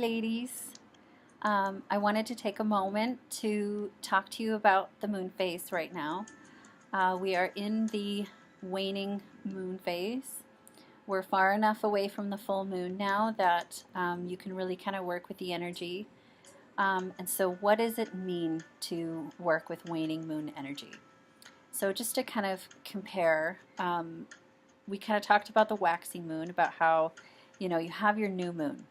ladies. I wanted to take a moment to talk to you about the moon phase right now. We are in the waning moon phase. We're far enough away from the full moon now that you can really kind of work with the energy. And so, what does it mean to work with waning moon energy? So, just to kind of compare, we kind of talked about the waxing moon, about how, you have your new moon.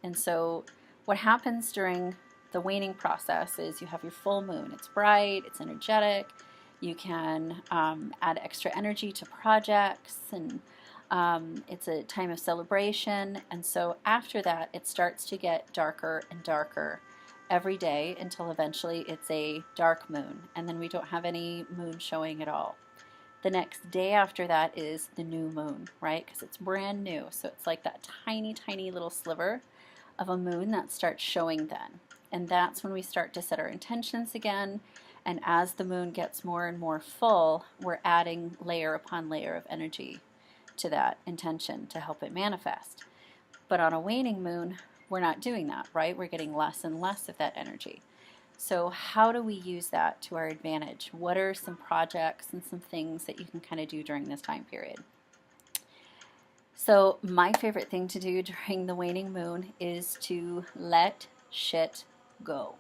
And so what happens during the waning process is you have your full moon. It's bright, it's energetic. You can add extra energy to projects, and it's a time of celebration. And so after that, it starts to get darker and darker every day until eventually it's a dark moon. And then we don't have any moon showing at all. The next day after that is the new moon, right? Because it's brand new. So it's like that tiny, tiny little sliver of a moon that starts showing then. And that's when we start to set our intentions again. And as the moon gets more and more full, we're adding layer upon layer of energy to that intention to help it manifest. But on a waning moon, we're not doing that, right? We're getting less and less of that energy. So how do we use that to our advantage? What are some projects and some things that you can kind of do during this time period? So my favorite thing to do during the waning moon is to let shit go.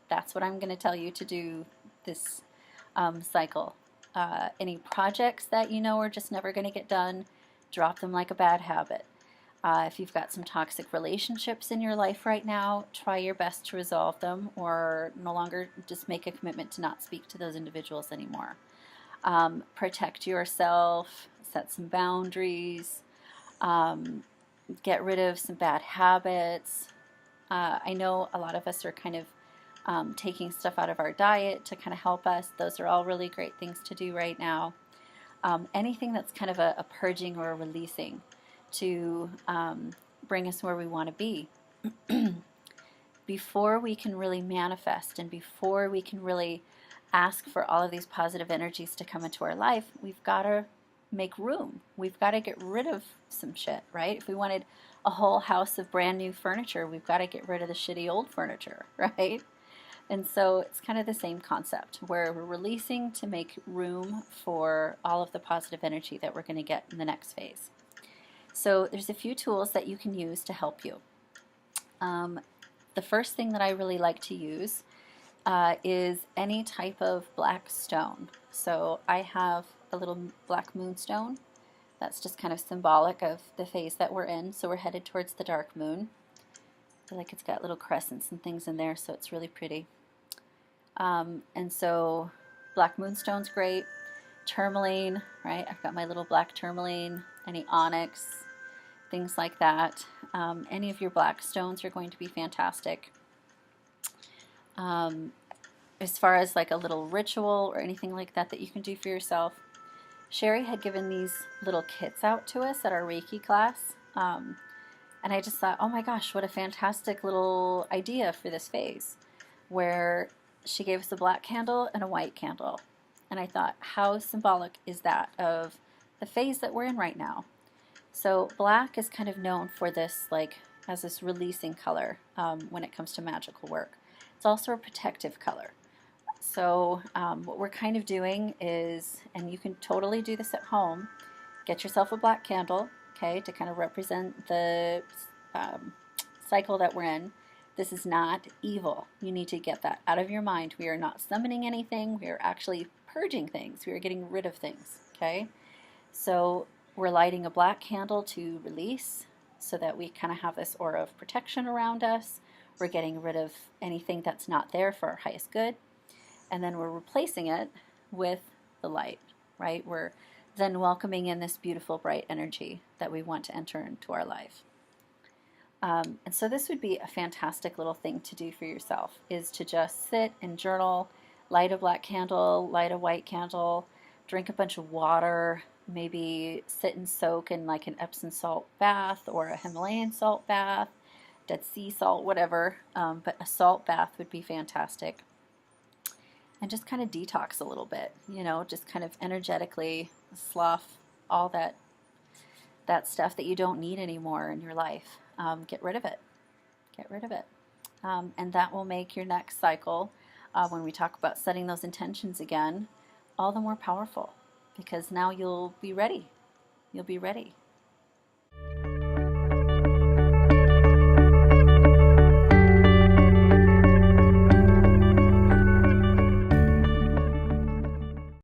That's what I'm going to tell you to do this cycle. Any projects that you know are just never going to get done, drop them like a bad habit. If you've got some toxic relationships in your life right now, try your best to resolve them, or no longer just make a commitment to not speak to those individuals anymore. Protect yourself, set some boundaries, get rid of some bad habits. I know a lot of us are kind of taking stuff out of our diet to kind of help us. Those are all really great things to do right now. Anything that's kind of a purging or a releasing to bring us where we want to be. Before we can really manifest and before we can really ask for all of these positive energies to come into our life, we've got to make room. We've got to get rid of some shit, right? If we wanted a whole house of brand new furniture, we've got to get rid of the shitty old furniture, right? And so it's kind of the same concept where we're releasing to make room for all of the positive energy that we're going to get in the next phase. So there's a few tools that you can use to help you. The first thing that I really like to use is any type of black stone. So I have a little black moonstone that's just kind of symbolic of the phase that we're in. So we're headed towards the dark moon. I feel like it's got little crescents and things in there, so it's really pretty. And so black moonstone's great. Tourmaline, right? I've got my little black tourmaline, any onyx, things like that. Any of your black stones are going to be fantastic. As far as like a little ritual or anything like that that you can do for yourself, Sherry had given these little kits out to us at our Reiki class. And I just thought, oh my gosh, what a fantastic little idea for this phase, where she gave us a black candle and a white candle. And I thought, how symbolic is that of the phase that we're in right now? So black is kind of known for this, like, as this releasing color when it comes to magical work. It's also a protective color. So what we're kind of doing is, and you can totally do this at home, get yourself a black candle, okay, to kind of represent the cycle that we're in. This is not evil. You need to get that out of your mind. We are not summoning anything. We are actually purging things. We are getting rid of things, okay? So we're lighting a black candle to release so that we kind of have this aura of protection around us. We're getting rid of anything that's not there for our highest good. And then we're replacing it with the light, right? We're then welcoming in this beautiful, bright energy that we want to enter into our life. And so this would be a fantastic little thing to do for yourself, is to just sit and journal, light a black candle, light a white candle, drink a bunch of water, maybe sit and soak in like an Epsom salt bath or a Himalayan salt bath, Dead Sea salt, whatever, but a salt bath would be fantastic. And just kind of detox a little bit, just kind of energetically slough all that stuff that you don't need anymore in your life. Get rid of it. Get rid of it. And that will make your next cycle, when we talk about setting those intentions again, all the more powerful, because now you'll be ready. You'll be ready.